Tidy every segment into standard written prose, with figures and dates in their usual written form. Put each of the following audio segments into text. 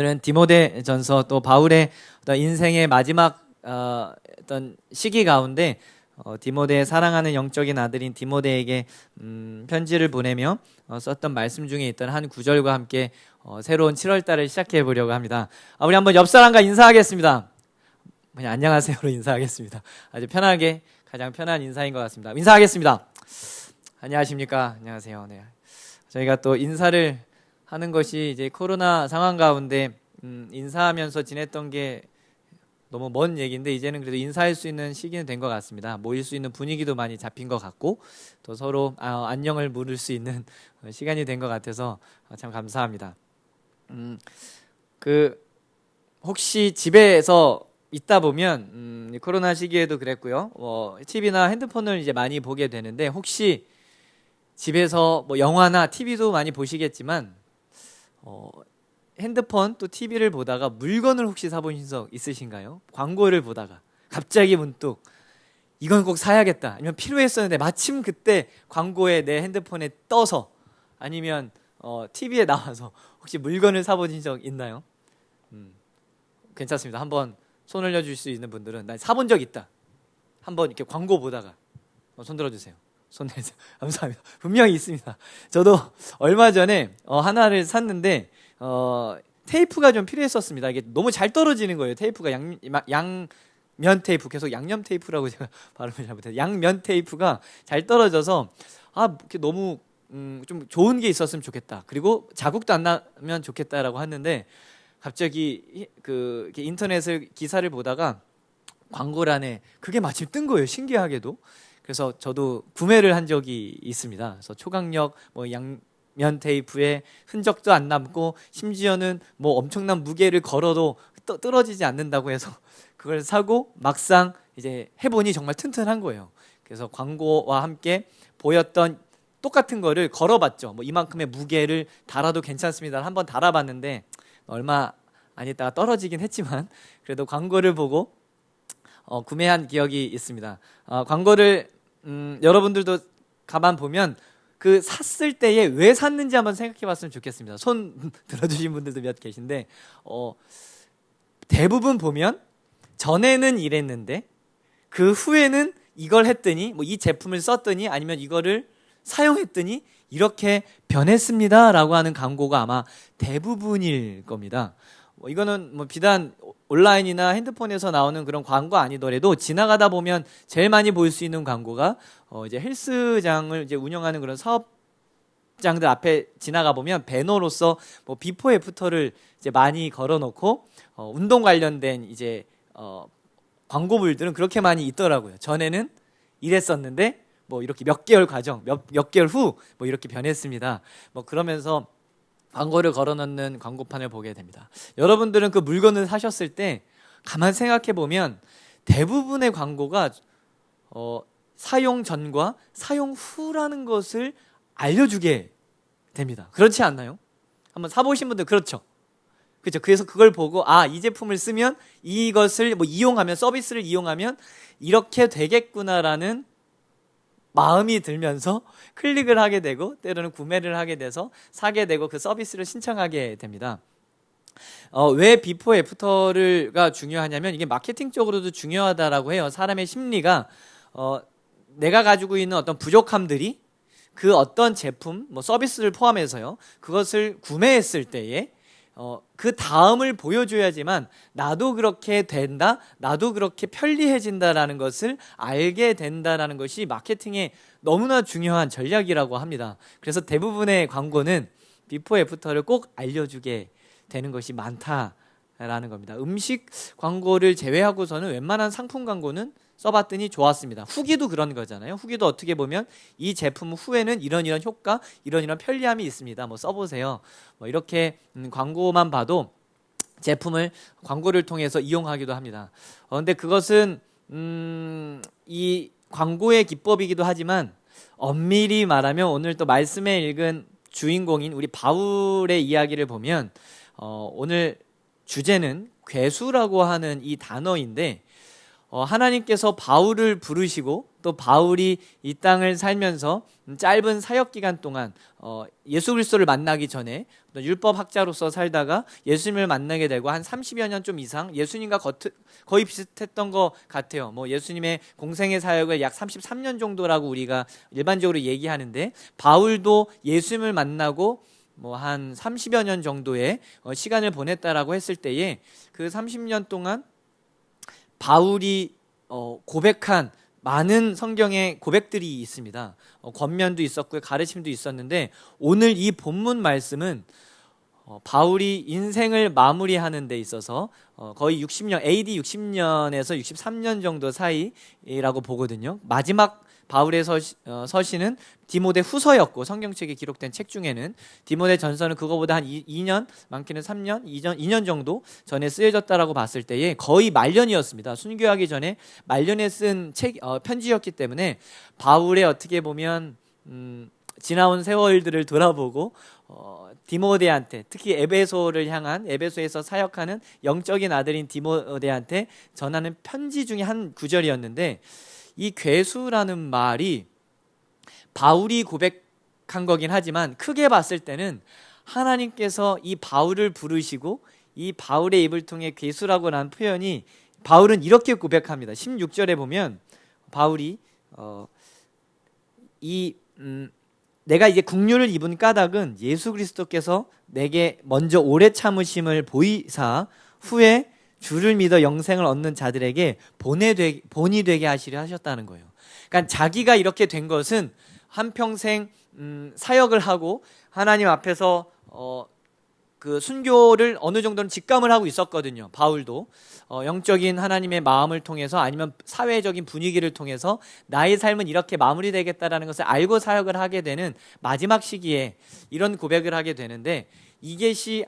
오늘은 디모데전서 또 바울의 어떤 인생의 마지막 어떤 시기 가운데 디모데의 사랑하는 영적인 아들인 디모데에게 편지를 보내며 썼던 말씀 중에 있던 한 구절과 함께 새로운 7월달을 시작해 보려고 합니다. 우리 한번 옆 사람과 인사하겠습니다. 그냥 안녕하세요로 인사하겠습니다. 아주 편하게 가장 편한 인사인 것 같습니다. 인사하겠습니다. 안녕하십니까? 안녕하세요. 네. 저희가 또 인사를 하는 것이 이제 코로나 상황 가운데 인사하면서 지냈던 게 너무 먼 얘기인데 이제는 그래도 인사할 수 있는 시기는 된 것 같습니다. 모일 수 있는 분위기도 많이 잡힌 것 같고 또 서로 안녕을 물을 수 있는 시간이 된 것 같아서 참 감사합니다. 혹시 집에서 있다 보면 코로나 시기에도 그랬고요. TV나 핸드폰을 이제 많이 보게 되는데 혹시 집에서 뭐 영화나 TV도 많이 보시겠지만 핸드폰 또 TV를 보다가 물건을 혹시 사보신 적 있으신가요? 광고를 보다가 갑자기 문득 이건 꼭 사야겠다 아니면 필요했었는데 마침 그때 광고에 내 핸드폰에 떠서 아니면 TV에 나와서 혹시 물건을 사보신 적 있나요? 괜찮습니다. 한번 손 올려줄 수 있는 분들은 난 사본 적 있다. 한번 이렇게 광고 보다가 손 들어주세요. 손 내세요. 감사합니다. 분명히 있습니다. 저도 얼마 전에 하나를 샀는데 테이프가 좀 필요했었습니다. 이게 너무 잘 떨어지는 거예요. 테이프가 양면 테이프, 계속 양념 테이프라고 제가 발음을 잘못해요. 양면 테이프가 잘 떨어져서 이렇게 너무 좀 좋은 게 있었으면 좋겠다. 그리고 자국도 안 나면 좋겠다라고 했는데 갑자기 이렇게 인터넷을 기사를 보다가 광고란에 그게 마침 뜬 거예요. 신기하게도. 그래서 저도 구매를 한 적이 있습니다. 그래서 초강력 양면 테이프에 흔적도 안 남고 심지어는 뭐 엄청난 무게를 걸어도 떨어지지 않는다고 해서 그걸 사고 막상 이제 해보니 정말 튼튼한 거예요. 그래서 광고와 함께 보였던 똑같은 거를 걸어봤죠. 뭐 이만큼의 무게를 달아도 괜찮습니다. 한번 달아봤는데 얼마 안 있다가 떨어지긴 했지만 그래도 광고를 보고 구매한 기억이 있습니다. 광고를 여러분들도 가만 보면 그 샀을 때에 왜 샀는지 한번 생각해 봤으면 좋겠습니다. 손 들어주신 분들도 몇 계신데 대부분 보면 전에는 이랬는데 그 후에는 이걸 했더니 뭐 이 제품을 썼더니 아니면 이거를 사용했더니 이렇게 변했습니다 라고 하는 광고가 아마 대부분일 겁니다. 이거는 뭐 비단 온라인이나 핸드폰에서 나오는 그런 광고 아니더라도 지나가다 보면 제일 많이 볼 수 있는 광고가 이제 헬스장을 이제 운영하는 그런 사업장들 앞에 지나가 보면 배너로서 뭐 비포 애프터를 이제 많이 걸어놓고 운동 관련된 이제 광고물들은 그렇게 많이 있더라고요. 전에는 이랬었는데 뭐 이렇게 몇 개월 과정, 몇 개월 후 뭐 이렇게 변했습니다. 뭐 그러면서 광고를 걸어놓는 광고판을 보게 됩니다. 여러분들은 그 물건을 사셨을 때 가만 생각해 보면 대부분의 광고가 사용 전과 사용 후라는 것을 알려주게 됩니다. 그렇지 않나요? 한번 사보신 분들 그렇죠? 그렇죠. 그래서 그걸 보고 이 제품을 쓰면 이것을 뭐 이용하면 서비스를 이용하면 이렇게 되겠구나라는 마음이 들면서 클릭을 하게 되고 때로는 구매를 하게 돼서 사게 되고 그 서비스를 신청하게 됩니다. 왜 비포 애프터가 중요하냐면 이게 마케팅적으로도 중요하다라고 해요. 사람의 심리가 내가 가지고 있는 어떤 부족함들이 그 어떤 제품, 뭐 서비스를 포함해서요. 그것을 구매했을 때에 그 다음을 보여줘야지만 나도 그렇게 된다, 나도 그렇게 편리해진다라는 것을 알게 된다라는 것이 마케팅의 너무나 중요한 전략이라고 합니다. 그래서 대부분의 광고는 비포 애프터를 꼭 알려주게 되는 것이 많다라는 겁니다. 음식 광고를 제외하고서는 웬만한 상품 광고는 써봤더니 좋았습니다. 후기도 그런 거잖아요. 후기도 어떻게 보면 이 제품 후에는 이런 효과, 이런 편리함이 있습니다. 뭐 써보세요. 뭐 이렇게 광고만 봐도 제품을 광고를 통해서 이용하기도 합니다. 그런데 그것은 이 광고의 기법이기도 하지만 엄밀히 말하면 오늘 또 말씀에 읽은 주인공인 우리 바울의 이야기를 보면 오늘 주제는 괴수라고 하는 이 단어인데 하나님께서 바울을 부르시고 또 바울이 이 땅을 살면서 짧은 사역 기간 동안 예수 그리스도를 만나기 전에 율법학자로서 살다가 예수님을 만나게 되고 한 30여 년 좀 이상 예수님과 거의 비슷했던 것 같아요. 뭐 예수님의 공생의 사역을 약 33년 정도라고 우리가 일반적으로 얘기하는데, 바울도 예수님을 만나고 뭐 한 30여 년 정도의 시간을 보냈다라고 했을 때에 그 30년 동안 바울이 고백한 많은 성경의 고백들이 있습니다. 권면도 있었고 가르침도 있었는데, 오늘 이 본문 말씀은 바울이 인생을 마무리하는 데 있어서 거의 60년, AD 60년에서 63년 정도 사이라고 보거든요. 마지막 바울의 서신은 디모데 후서였고, 성경책에 기록된 책 중에는 디모데 전서는 그거보다 한 2년, 많게는 3년, 2년 정도 전에 쓰여졌다라고 봤을 때에 거의 말년이었습니다. 순교하기 전에 말년에 쓴 편지였기 때문에 바울의 어떻게 보면 지나온 세월들을 돌아보고 디모데한테, 특히 에베소에서 사역하는 영적인 아들인 디모데한테 전하는 편지 중에 한 구절이었는데, 이 괴수라는 말이 바울이 고백한 거긴 하지만 크게 봤을 때는 하나님께서 이 바울을 부르시고 이 바울의 입을 통해 괴수라고 하는 표현이, 바울은 이렇게 고백합니다. 16절에 보면 바울이 내가 이제 국류를 입은 까닭은 예수 그리스도께서 내게 먼저 오래 참으심을 보이사 후에 주를 믿어 영생을 얻는 자들에게 본이 되게 하시려 하셨다는 거예요. 그러니까 자기가 이렇게 된 것은 한평생 사역을 하고 하나님 앞에서 그 순교를 어느 정도는 직감을 하고 있었거든요. 바울도 영적인 하나님의 마음을 통해서 아니면 사회적인 분위기를 통해서 나의 삶은 이렇게 마무리되겠다라는 것을 알고 사역을 하게 되는 마지막 시기에 이런 고백을 하게 되는데, 이것이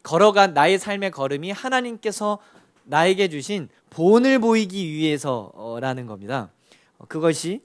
걸어간 나의 삶의 걸음이 하나님께서 나에게 주신 본을 보이기 위해서라는 겁니다. 그것이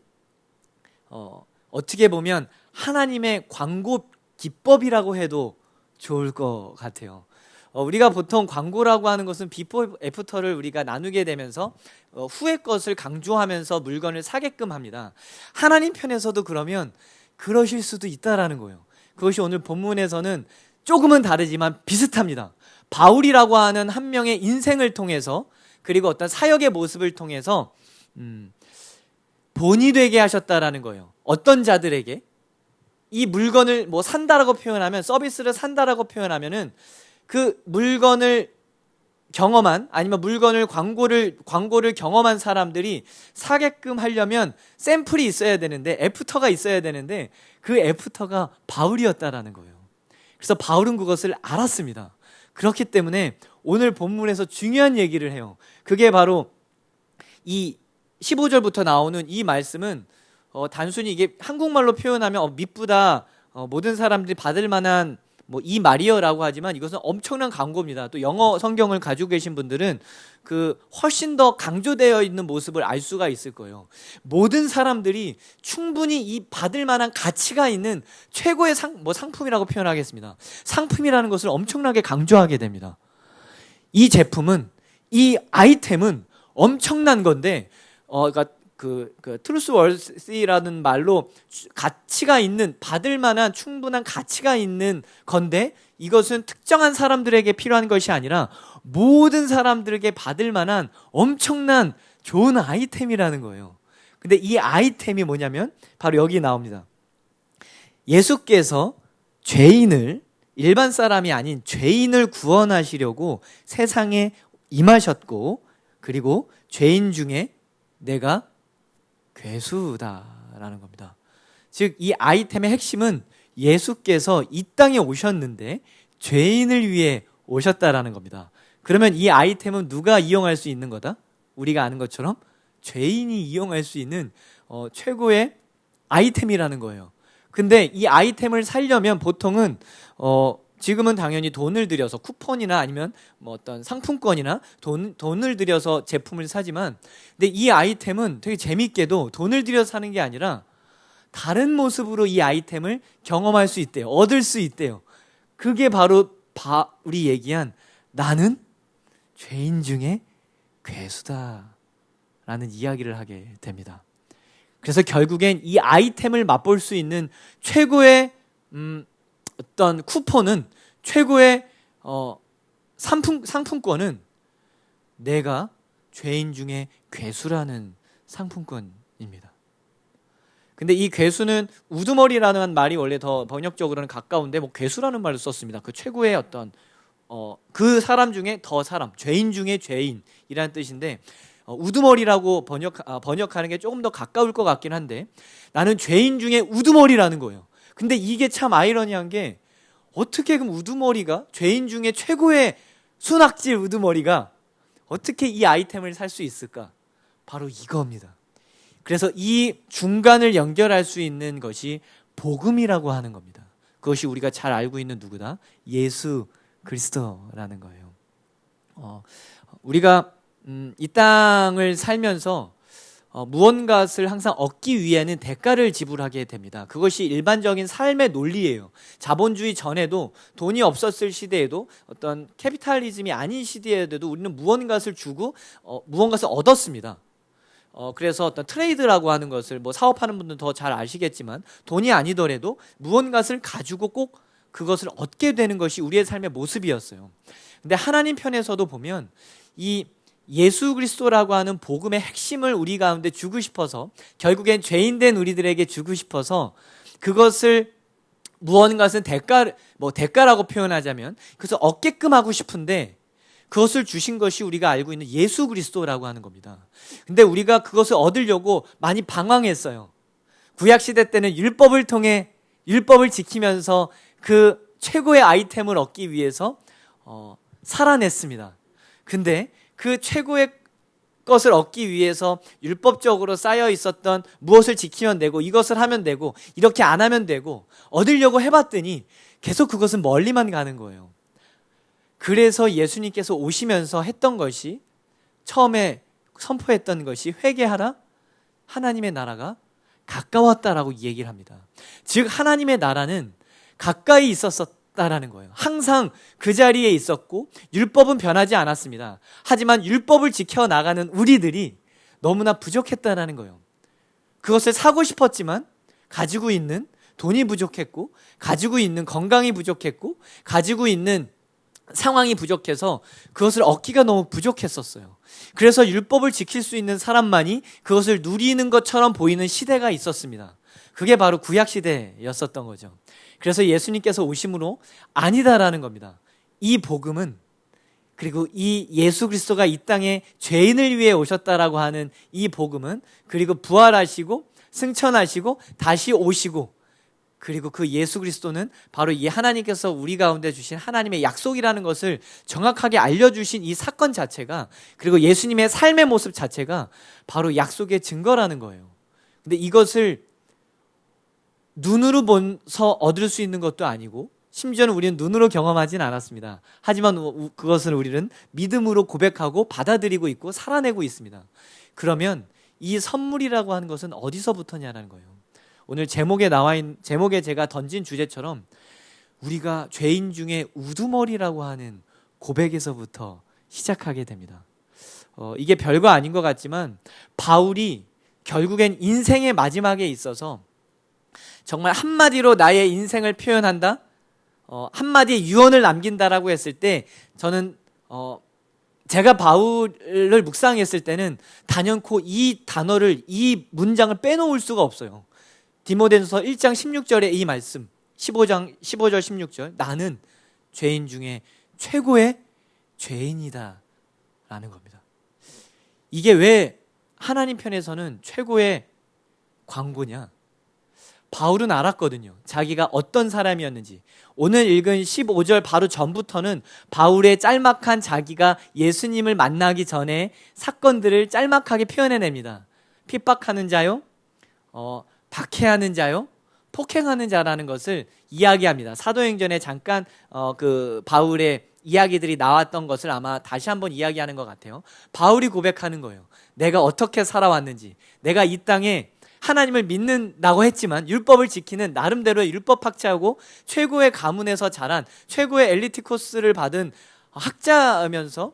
어떻게 보면 하나님의 광고 기법이라고 해도 좋을 것 같아요. 우리가 보통 광고라고 하는 것은 비포 애프터를 우리가 나누게 되면서 후의 것을 강조하면서 물건을 사게끔 합니다. 하나님 편에서도 그러면 그러실 수도 있다라는 거예요. 그것이 오늘 본문에서는 조금은 다르지만 비슷합니다. 바울이라고 하는 한 명의 인생을 통해서, 그리고 어떤 사역의 모습을 통해서 본이 되게 하셨다라는 거예요. 어떤 자들에게? 이 물건을 뭐 산다라고 표현하면, 서비스를 산다라고 표현하면은 그 물건을 경험한, 아니면 광고를 경험한 사람들이 사게끔 하려면 샘플이 있어야 되는데, 애프터가 있어야 되는데, 그 애프터가 바울이었다라는 거예요. 그래서 바울은 그것을 알았습니다. 그렇기 때문에 오늘 본문에서 중요한 얘기를 해요. 그게 바로 이 15절부터 나오는 이 말씀은 단순히 이게 한국말로 표현하면 미쁘다, 모든 사람들이 받을 만한 이 말이여라고 하지만, 이것은 엄청난 광고입니다. 또 영어 성경을 가지고 계신 분들은 그 훨씬 더 강조되어 있는 모습을 알 수가 있을 거예요. 모든 사람들이 충분히 이 받을 만한 가치가 있는 최고의 상품이라고 표현하겠습니다. 상품이라는 것을 엄청나게 강조하게 됩니다. 이 제품은, 이 아이템은 엄청난 건데, 그러니까 그 트루스월시라는 말로 가치가 있는, 받을 만한 충분한 가치가 있는 건데, 이것은 특정한 사람들에게 필요한 것이 아니라 모든 사람들에게 받을 만한 엄청난 좋은 아이템이라는 거예요. 근데 이 아이템이 뭐냐면 바로 여기 나옵니다. 예수께서 죄인을, 일반 사람이 아닌 죄인을 구원하시려고 세상에 임하셨고, 그리고 죄인 중에 내가 괴수다라는 겁니다. 즉 이 아이템의 핵심은 예수께서 이 땅에 오셨는데 죄인을 위해 오셨다라는 겁니다. 그러면 이 아이템은 누가 이용할 수 있는 거다? 우리가 아는 것처럼 죄인이 이용할 수 있는 최고의 아이템이라는 거예요. 근데 이 아이템을 사려면 보통은 지금은 당연히 돈을 들여서 쿠폰이나 아니면 어떤 상품권이나 돈을 들여서 제품을 사지만, 근데 이 아이템은 되게 재밌게도 돈을 들여서 사는 게 아니라 다른 모습으로 이 아이템을 경험할 수 있대요. 얻을 수 있대요. 그게 바로 우리 얘기한 나는 죄인 중에 괴수다 라는 이야기를 하게 됩니다. 그래서 결국엔 이 아이템을 맛볼 수 있는 최고의 어떤 쿠폰은, 최고의 상품권은 내가 죄인 중에 괴수라는 상품권입니다. 근데 이 괴수는 우두머리라는 말이 원래 더 번역적으로는 가까운데 뭐 괴수라는 말을 썼습니다. 그 최고의 어떤 그 사람 중에 더 사람, 죄인 중에 죄인이라는 뜻인데, 우두머리라고 번역하는 게 조금 더 가까울 것 같긴 한데, 나는 죄인 중에 우두머리라는 거예요. 근데 이게 참 아이러니한 게, 어떻게 그럼 우두머리가, 죄인 중에 최고의 순악질 우두머리가 어떻게 이 아이템을 살 수 있을까? 바로 이겁니다. 그래서 이 중간을 연결할 수 있는 것이 복음이라고 하는 겁니다. 그것이 우리가 잘 알고 있는 누구다? 예수 그리스도라는 거예요. 우리가 이 땅을 살면서 무언가를 항상 얻기 위해는 대가를 지불하게 됩니다. 그것이 일반적인 삶의 논리예요. 자본주의 전에도, 돈이 없었을 시대에도, 어떤 캐피탈리즘이 아닌 시대에도 우리는 무언가를 주고 무언가를 얻었습니다. 그래서 어떤 트레이드라고 하는 것을, 뭐 사업하는 분들은 더 잘 아시겠지만, 돈이 아니더라도 무언가를 가지고 꼭 그것을 얻게 되는 것이 우리의 삶의 모습이었어요. 근데 하나님 편에서도 보면 이 예수 그리스도라고 하는 복음의 핵심을 우리 가운데 주고 싶어서, 결국엔 죄인된 우리들에게 주고 싶어서, 그것을 무언가는 대가라고 표현하자면 그것을 얻게끔 하고 싶은데, 그것을 주신 것이 우리가 알고 있는 예수 그리스도라고 하는 겁니다. 근데 우리가 그것을 얻으려고 많이 방황했어요. 구약시대 때는 율법을 통해, 율법을 지키면서 그 최고의 아이템을 얻기 위해서 살아냈습니다. 근데 그 최고의 것을 얻기 위해서 율법적으로 쌓여 있었던, 무엇을 지키면 되고 이것을 하면 되고 이렇게 안 하면 되고 얻으려고 해봤더니 계속 그것은 멀리만 가는 거예요. 그래서 예수님께서 오시면서 했던 것이, 처음에 선포했던 것이 회개하라, 하나님의 나라가 가까웠다라고 얘기를 합니다. 즉 하나님의 나라는 가까이 있었다라는 거예요. 항상 그 자리에 있었고 율법은 변하지 않았습니다. 하지만 율법을 지켜나가는 우리들이 너무나 부족했다라는 거예요. 그것을 사고 싶었지만 가지고 있는 돈이 부족했고, 가지고 있는 건강이 부족했고, 가지고 있는 상황이 부족해서 그것을 얻기가 너무 부족했었어요. 그래서 율법을 지킬 수 있는 사람만이 그것을 누리는 것처럼 보이는 시대가 있었습니다. 그게 바로 구약시대였었던 거죠. 그래서 예수님께서 오심으로 아니다라는 겁니다. 이 복음은, 그리고 이 예수 그리스도가 이 땅에 죄인을 위해 오셨다라고 하는 이 복음은, 그리고 부활하시고 승천하시고 다시 오시고, 그리고 그 예수 그리스도는 바로 이 하나님께서 우리 가운데 주신 하나님의 약속이라는 것을 정확하게 알려주신 이 사건 자체가, 그리고 예수님의 삶의 모습 자체가 바로 약속의 증거라는 거예요. 근데 이것을 눈으로 보면서 얻을 수 있는 것도 아니고, 심지어는 우리는 눈으로 경험하진 않았습니다. 하지만 그것을 우리는 믿음으로 고백하고 받아들이고 있고 살아내고 있습니다. 그러면 이 선물이라고 하는 것은 어디서부터냐는 거예요. 오늘 제목에 제가 던진 주제처럼 우리가 죄인 중에 우두머리라고 하는 고백에서부터 시작하게 됩니다. 이게 별거 아닌 것 같지만 바울이 결국엔 인생의 마지막에 있어서 정말 한마디로 나의 인생을 표현한다, 한마디의 유언을 남긴다라고 했을 때, 저는 제가 바울을 묵상했을 때는 단연코 이 단어를, 이 문장을 빼놓을 수가 없어요. 디모데전서 1장 16절의 이 말씀, 15절 16절, 나는 죄인 중에 최고의 죄인이다 라는 겁니다. 이게 왜 하나님 편에서는 최고의 광고냐? 바울은 알았거든요. 자기가 어떤 사람이었는지. 오늘 읽은 15절 바로 전부터는 바울의 짤막한, 자기가 예수님을 만나기 전에 사건들을 짤막하게 표현해냅니다. 핍박하는 자요, 박해하는 자요, 폭행하는 자라는 것을 이야기합니다. 사도행전에 잠깐 그 바울의 이야기들이 나왔던 것을 아마 다시 한번 이야기하는 것 같아요. 바울이 고백하는 거예요. 내가 어떻게 살아왔는지, 내가 이 땅에 하나님을 믿는다고 했지만 율법을 지키는 나름대로의 율법 학자하고 최고의 가문에서 자란 최고의 엘리트 코스를 받은 학자면서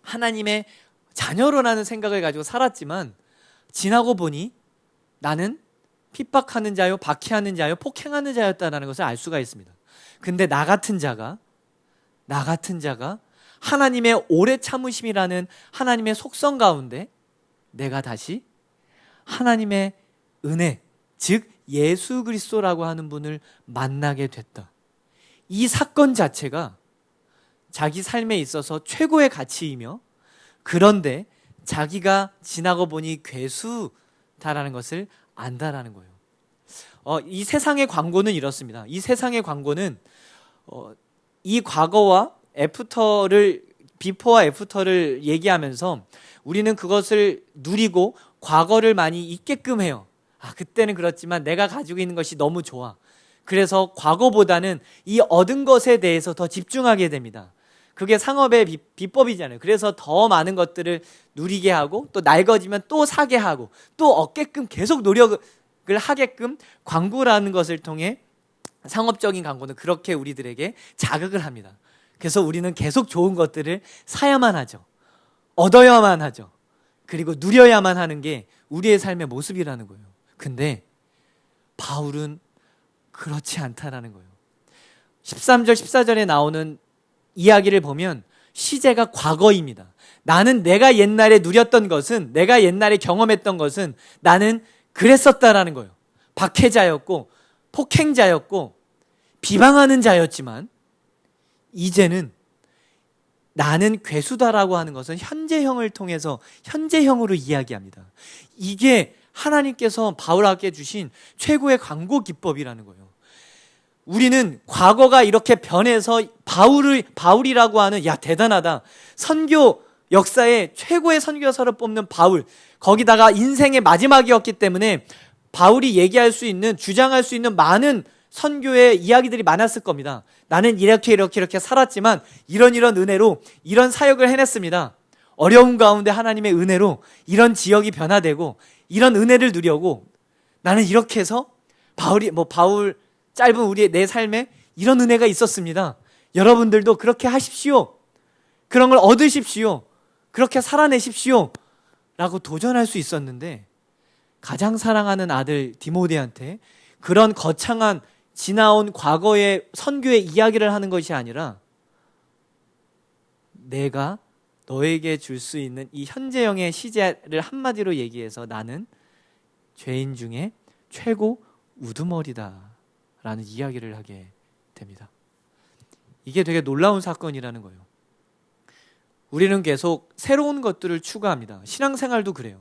하나님의 자녀로라는 생각을 가지고 살았지만, 지나고 보니 나는 핍박하는 자요, 박해하는 자요, 폭행하는 자였다라는 것을 알 수가 있습니다. 근데 나 같은 자가 하나님의 오래 참으심이라는 하나님의 속성 가운데 내가 다시 하나님의 은혜, 즉 예수 그리스도라고 하는 분을 만나게 됐다. 이 사건 자체가 자기 삶에 있어서 최고의 가치이며, 그런데 자기가 지나고 보니 괴수다라는 것을 안다라는 거예요. 이 세상의 광고는 이렇습니다. 이 세상의 광고는 이 과거와 비포와 애프터를 얘기하면서 우리는 그것을 누리고 과거를 많이 잊게끔 해요. 그때는 그렇지만 내가 가지고 있는 것이 너무 좋아. 그래서 과거보다는 이 얻은 것에 대해서 더 집중하게 됩니다. 그게 상업의 비법이잖아요. 그래서 더 많은 것들을 누리게 하고, 또 낡아지면 또 사게 하고, 또 얻게끔 계속 노력을 하게끔 광고라는 것을 통해, 상업적인 광고는 그렇게 우리들에게 자극을 합니다. 그래서 우리는 계속 좋은 것들을 사야만 하죠. 얻어야만 하죠. 그리고 누려야만 하는 게 우리의 삶의 모습이라는 거예요. 근데 바울은 그렇지 않다라는 거예요. 13절, 14절에 나오는 이야기를 보면 시제가 과거입니다. 나는 내가 옛날에 누렸던 것은, 내가 옛날에 경험했던 것은 나는 그랬었다라는 거예요. 박해자였고 폭행자였고 비방하는 자였지만 이제는 나는 괴수다라고 하는 것은 현재형을 통해서 현재형으로 이야기합니다. 이게 하나님께서 바울에게 주신 최고의 광고 기법이라는 거예요. 우리는 과거가 이렇게 변해서 바울이라고 하는, 야 대단하다, 선교 역사의 최고의 선교사를 뽑는 바울, 거기다가 인생의 마지막이었기 때문에 바울이 얘기할 수 있는, 주장할 수 있는 많은 선교의 이야기들이 많았을 겁니다. 나는 이렇게 살았지만 이런 은혜로 이런 사역을 해냈습니다. 어려움 가운데 하나님의 은혜로 이런 지역이 변화되고 이런 은혜를 누려고 나는 이렇게 해서 바울 짧은 내 삶에 이런 은혜가 있었습니다. 여러분들도 그렇게 하십시오. 그런 걸 얻으십시오. 그렇게 살아내십시오. 라고 도전할 수 있었는데, 가장 사랑하는 아들 디모데한테 그런 거창한 지나온 과거의 선교의 이야기를 하는 것이 아니라, 내가 너에게 줄 수 있는 이 현재형의 시제를 한마디로 얘기해서 나는 죄인 중에 최고 우두머리다 라는 이야기를 하게 됩니다. 이게 되게 놀라운 사건이라는 거예요. 우리는 계속 새로운 것들을 추구합니다. 신앙생활도 그래요.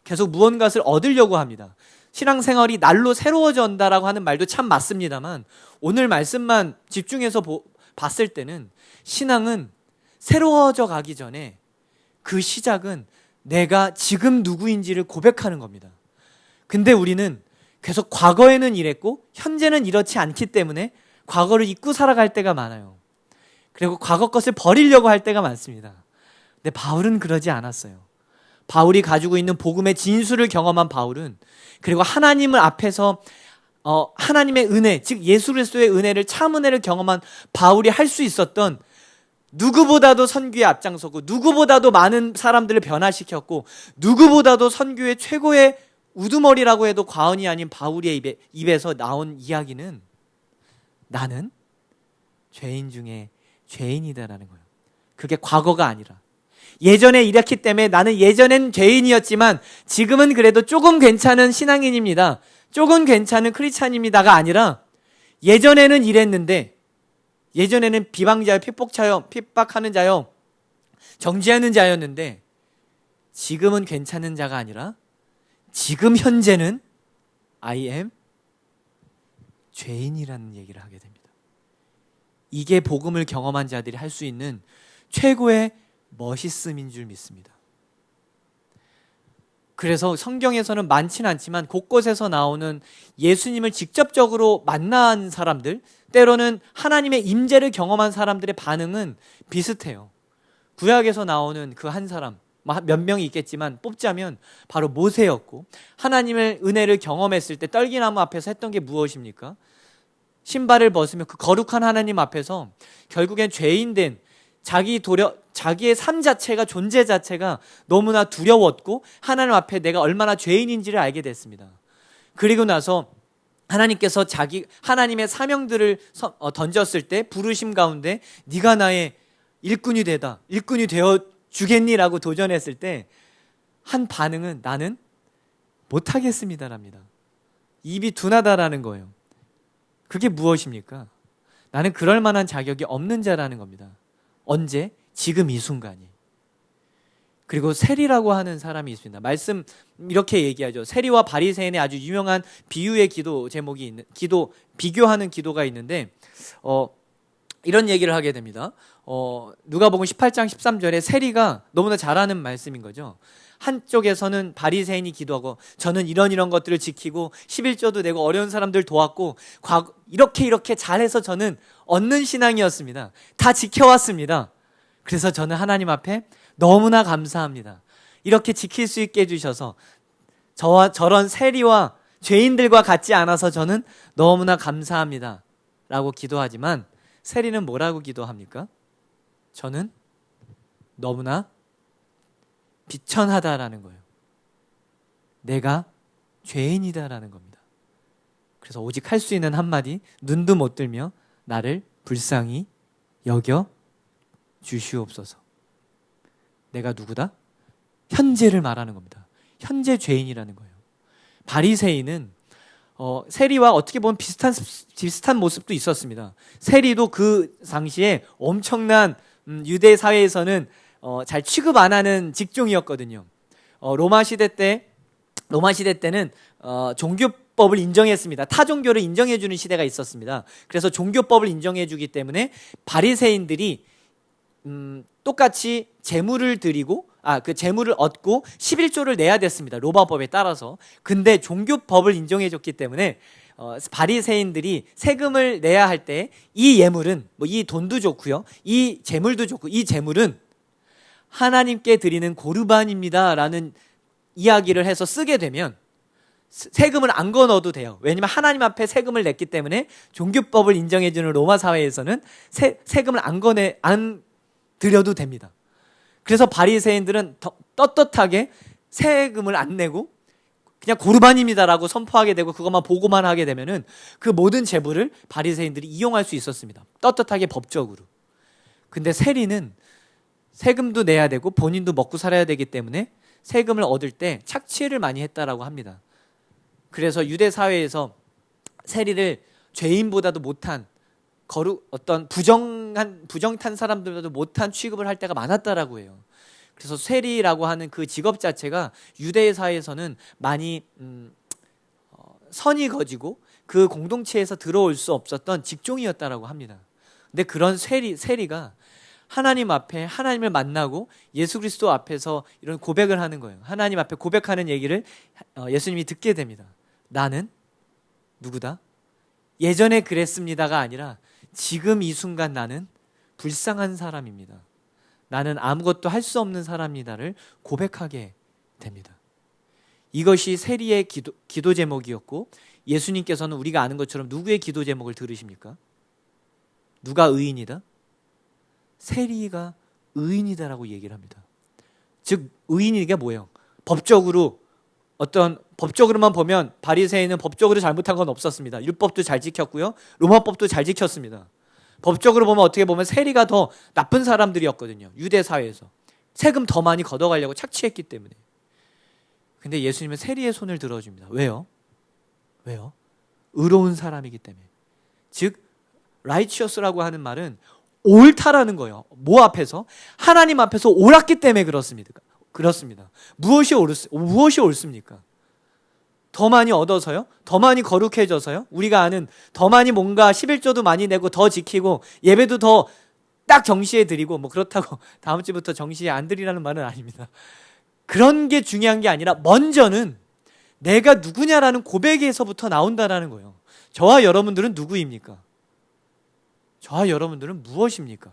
계속 무언가를 얻으려고 합니다. 신앙생활이 날로 새로워진다라고 하는 말도 참 맞습니다만, 오늘 말씀만 집중해서 봤을 때는 신앙은 새로워져 가기 전에 그 시작은 내가 지금 누구인지를 고백하는 겁니다. 근데 우리는 계속 과거에는 이랬고 현재는 이렇지 않기 때문에 과거를 잊고 살아갈 때가 많아요. 그리고 과거 것을 버리려고 할 때가 많습니다. 근데 바울은 그러지 않았어요. 바울이 가지고 있는 복음의 진수를 경험한 바울은, 그리고 하나님을 앞에서 하나님의 은혜, 즉 예수 그리스도의 은혜를, 참 은혜를 경험한 바울이 할 수 있었던, 누구보다도 선교에 앞장서고 누구보다도 많은 사람들을 변화시켰고 누구보다도 선교의 최고의 우두머리라고 해도 과언이 아닌 바울의 입에서 나온 이야기는 나는 죄인 중에 죄인이다라는 거예요. 그게 과거가 아니라, 예전에 이랬기 때문에 나는 예전엔 죄인이었지만 지금은 그래도 조금 괜찮은 신앙인입니다, 조금 괜찮은 크리스찬입니다가 아니라, 예전에는 이랬는데, 예전에는 비방자요, 핍박하는 자요, 정죄하는 자였는데 지금은 괜찮은 자가 아니라 지금 현재는 I am 죄인이라는 얘기를 하게 됩니다. 이게 복음을 경험한 자들이 할 수 있는 최고의 멋있음인 줄 믿습니다. 그래서 성경에서는 많지는 않지만 곳곳에서 나오는 예수님을 직접적으로 만난 사람들, 때로는 하나님의 임재를 경험한 사람들의 반응은 비슷해요. 구약에서 나오는 그 한 사람, 몇 명이 있겠지만 뽑자면 바로 모세였고, 하나님의 은혜를 경험했을 때 떨기나무 앞에서 했던 게 무엇입니까? 신발을 벗으며 그 거룩한 하나님 앞에서 결국엔 죄인된 자기의 삶 자체가, 존재 자체가 너무나 두려웠고 하나님 앞에 내가 얼마나 죄인인지를 알게 됐습니다. 그리고 나서 하나님께서 하나님의 사명들을 던졌을 때 부르심 가운데 네가 나의 일꾼이 되어 주겠니라고 도전했을 때 한 반응은 나는 못하겠습니다랍니다. 입이 둔하다라는 거예요. 그게 무엇입니까? 나는 그럴 만한 자격이 없는 자라는 겁니다. 언제? 지금 이 순간이. 그리고 세리라고 하는 사람이 있습니다. 말씀 이렇게 얘기하죠. 세리와 바리새인의 아주 유명한 비유의 기도 제목이 비교하는 기도가 있는데 이런 얘기를 하게 됩니다. 누가복음 18장 13절에 세리가 너무나 잘하는 말씀인 거죠. 한쪽에서는 바리새인이 기도하고 저는 이런 것들을 지키고 11조도 내고 어려운 사람들 도왔고 이렇게 잘해서 저는 얻는 신앙이었습니다. 다 지켜왔습니다. 그래서 저는 하나님 앞에 너무나 감사합니다. 이렇게 지킬 수 있게 해주셔서 저와 저런 세리와 죄인들과 같지 않아서 저는 너무나 감사합니다 라고 기도하지만 세리는 뭐라고 기도합니까? 저는 너무나 비천하다라는 거예요. 내가 죄인이다라는 겁니다. 그래서 오직 할 수 있는 한마디, 눈도 못 들며 나를 불쌍히 여겨 주시옵소서. 내가 누구다? 현재를 말하는 겁니다. 현재 죄인이라는 거예요. 바리새인은 세리와 어떻게 보면 비슷한 모습도 있었습니다. 세리도 그 당시에 엄청난 유대 사회에서는 잘 취급 안 하는 직종이었거든요. 로마 시대 때는 종교법을 인정했습니다. 타 종교를 인정해 주는 시대가 있었습니다. 그래서 종교법을 인정해 주기 때문에 바리새인들이 똑같이 재물을 드리고 그 재물을 얻고 11조를 내야 됐습니다. 로마법에 따라서. 근데 종교법을 인정해 줬기 때문에 바리새인들이 세금을 내야 할 때 이 예물은 이 돈도 좋고요. 이 재물도 좋고 이 재물은 하나님께 드리는 고르반입니다라는 이야기를 해서 쓰게 되면 세금을 안 거넣어도 돼요. 왜냐하면 하나님 앞에 세금을 냈기 때문에 종교법을 인정해 주는 로마 사회에서는 세금을 안 드려도 됩니다. 그래서 바리새인들은 떳떳하게 세금을 안 내고 그냥 고르반입니다라고 선포하게 되고 그것만 보고만 하게 되면은 그 모든 재물을 바리새인들이 이용할 수 있었습니다. 떳떳하게 법적으로. 근데 세리는 세금도 내야 되고 본인도 먹고 살아야 되기 때문에 세금을 얻을 때 착취를 많이 했다라고 합니다. 그래서 유대 사회에서 세리를 죄인보다도 못한 어떤 부정탄 사람들보다도 못한 취급을 할 때가 많았다라고 해요. 그래서 세리라고 하는 그 직업 자체가 유대 사회에서는 많이 선이 거지고 그 공동체에서 들어올 수 없었던 직종이었다라고 합니다. 근데 그런 세리가 하나님 앞에 하나님을 만나고 예수 그리스도 앞에서 이런 고백을 하는 거예요. 하나님 앞에 고백하는 얘기를 예수님이 듣게 됩니다. 나는 누구다? 예전에 그랬습니다가 아니라 지금 이 순간 나는 불쌍한 사람입니다. 나는 아무것도 할 수 없는 사람이다를 고백하게 됩니다. 이것이 세리의 기도 제목이었고 예수님께서는 우리가 아는 것처럼 누구의 기도 제목을 들으십니까? 누가 의인이다? 세리가 의인이다라고 얘기를 합니다. 즉 의인이가 뭐예요? 법적으로만 보면 바리새인은 법적으로 잘못한 건 없었습니다. 율법도 잘 지켰고요. 로마법도 잘 지켰습니다. 법적으로 보면 어떻게 보면 세리가 더 나쁜 사람들이었거든요. 유대 사회에서. 세금 더 많이 걷어가려고 착취했기 때문에. 근데 예수님은 세리의 손을 들어줍니다. 왜요? 의로운 사람이기 때문에. 즉 righteous라고 하는 말은 옳다라는 거예요. 뭐 앞에서? 하나님 앞에서 옳았기 때문에 그렇습니다. 무엇이 옳습니까? 더 많이 얻어서요? 더 많이 거룩해져서요? 우리가 아는 더 많이 뭔가 11조도 많이 내고 더 지키고 예배도 더 딱 정시에 드리고 그렇다고 다음 주부터 정시에 안 드리라는 말은 아닙니다. 그런 게 중요한 게 아니라 먼저는 내가 누구냐라는 고백에서부터 나온다라는 거예요. 저와 여러분들은 누구입니까? 저와 여러분들은 무엇입니까?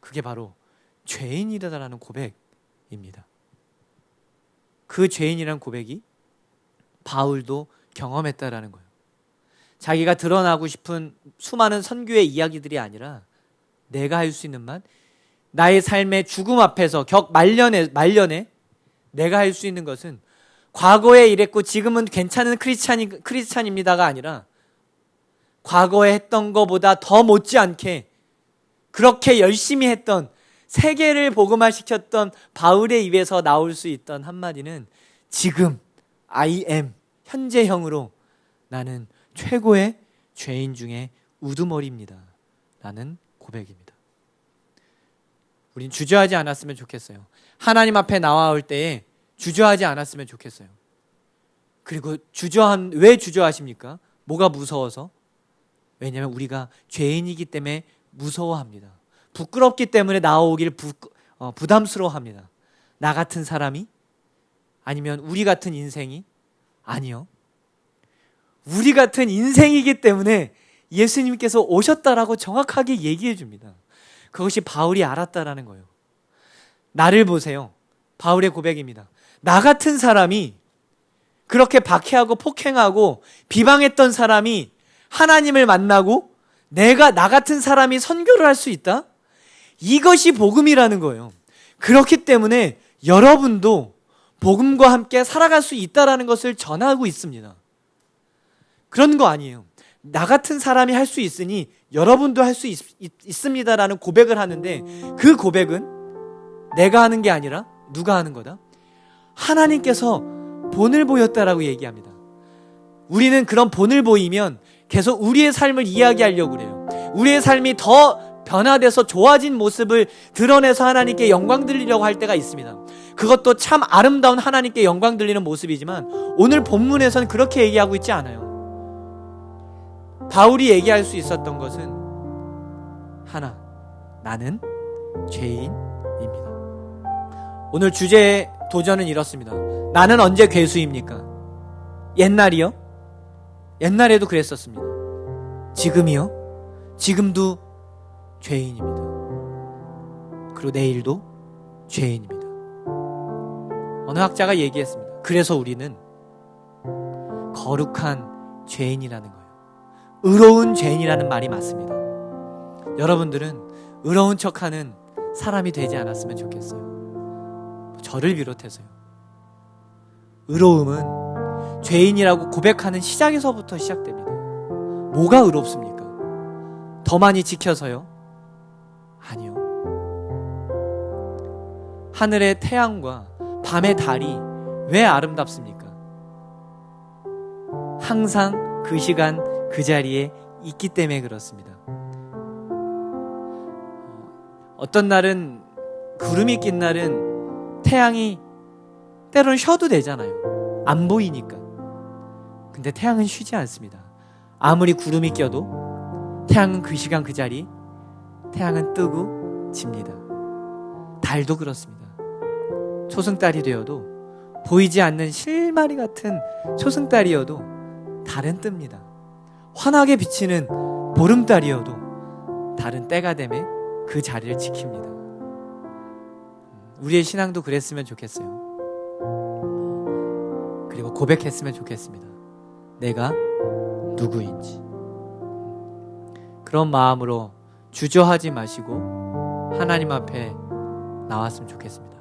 그게 바로 죄인이다라는 고백입니다. 그 죄인이라는 고백이 바울도 경험했다라는 거예요. 자기가 드러나고 싶은 수많은 선교의 이야기들이 아니라 내가 할 수 있는 말, 나의 삶의 죽음 앞에서 말년에 내가 할 수 있는 것은 과거에 이랬고 지금은 괜찮은 크리스찬입니다가 아니라 과거에 했던 것보다 더 못지않게 그렇게 열심히 했던, 세계를 복음화시켰던 바울의 입에서 나올 수 있던 한마디는 지금 I am, 현재형으로 나는 최고의 죄인 중에 우두머리입니다 라는 고백입니다. 우린 주저하지 않았으면 좋겠어요. 하나님 앞에 나올 때에 주저하지 않았으면 좋겠어요. 그리고 왜 주저하십니까? 뭐가 무서워서? 왜냐하면 우리가 죄인이기 때문에 무서워합니다. 부끄럽기 때문에 나오길 부담스러워합니다. 나 같은 사람이? 아니면 우리 같은 인생이? 아니요. 우리 같은 인생이기 때문에 예수님께서 오셨다라고 정확하게 얘기해 줍니다. 그것이 바울이 알았다라는 거예요. 나를 보세요. 바울의 고백입니다. 나 같은 사람이, 그렇게 박해하고 폭행하고 비방했던 사람이 하나님을 만나고 나 같은 사람이 선교를 할 수 있다? 이것이 복음이라는 거예요. 그렇기 때문에 여러분도 복음과 함께 살아갈 수 있다라는 것을 전하고 있습니다. 그런 거 아니에요. 나 같은 사람이 할 수 있으니 여러분도 할 수 있습니다라는 고백을 하는데, 그 고백은 내가 하는 게 아니라 누가 하는 거다? 하나님께서 본을 보였다라고 얘기합니다. 우리는 그런 본을 보이면 계속 우리의 삶을 이야기하려고 그래요. 우리의 삶이 더 변화돼서 좋아진 모습을 드러내서 하나님께 영광 돌리려고 할 때가 있습니다. 그것도 참 아름다운 하나님께 영광 돌리는 모습이지만 오늘 본문에서는 그렇게 얘기하고 있지 않아요. 바울이 얘기할 수 있었던 것은 하나, 나는 죄인입니다. 오늘 주제의 도전은 이렇습니다. 나는 언제 괴수입니까? 옛날이요? 옛날에도 그랬었습니다. 지금이요? 지금도 죄인입니다. 그리고 내일도 죄인입니다. 어느 학자가 얘기했습니다. 그래서 우리는 거룩한 죄인이라는 거예요. 의로운 죄인이라는 말이 맞습니다. 여러분들은 의로운 척하는 사람이 되지 않았으면 좋겠어요. 저를 비롯해서요. 의로움은 죄인이라고 고백하는 시작에서부터 시작됩니다. 뭐가 의롭습니까? 더 많이 지켜서요? 아니요. 하늘의 태양과 밤의 달이 왜 아름답습니까? 항상 그 시간 그 자리에 있기 때문에 그렇습니다. 어떤 날은, 구름이 낀 날은 태양이 때로는 쉬어도 되잖아요. 안 보이니까. 근데 태양은 쉬지 않습니다. 아무리 구름이 껴도 태양은 그 시간 그 자리, 태양은 뜨고 집니다. 달도 그렇습니다. 초승달이 되어도, 보이지 않는 실마리 같은 초승달이어도 달은 뜹니다. 환하게 비치는 보름달이어도 달은 때가 되면 그 자리를 지킵니다. 우리의 신앙도 그랬으면 좋겠어요. 그리고 고백했으면 좋겠습니다. 내가 누구인지. 그런 마음으로 주저하지 마시고 하나님 앞에 나왔으면 좋겠습니다.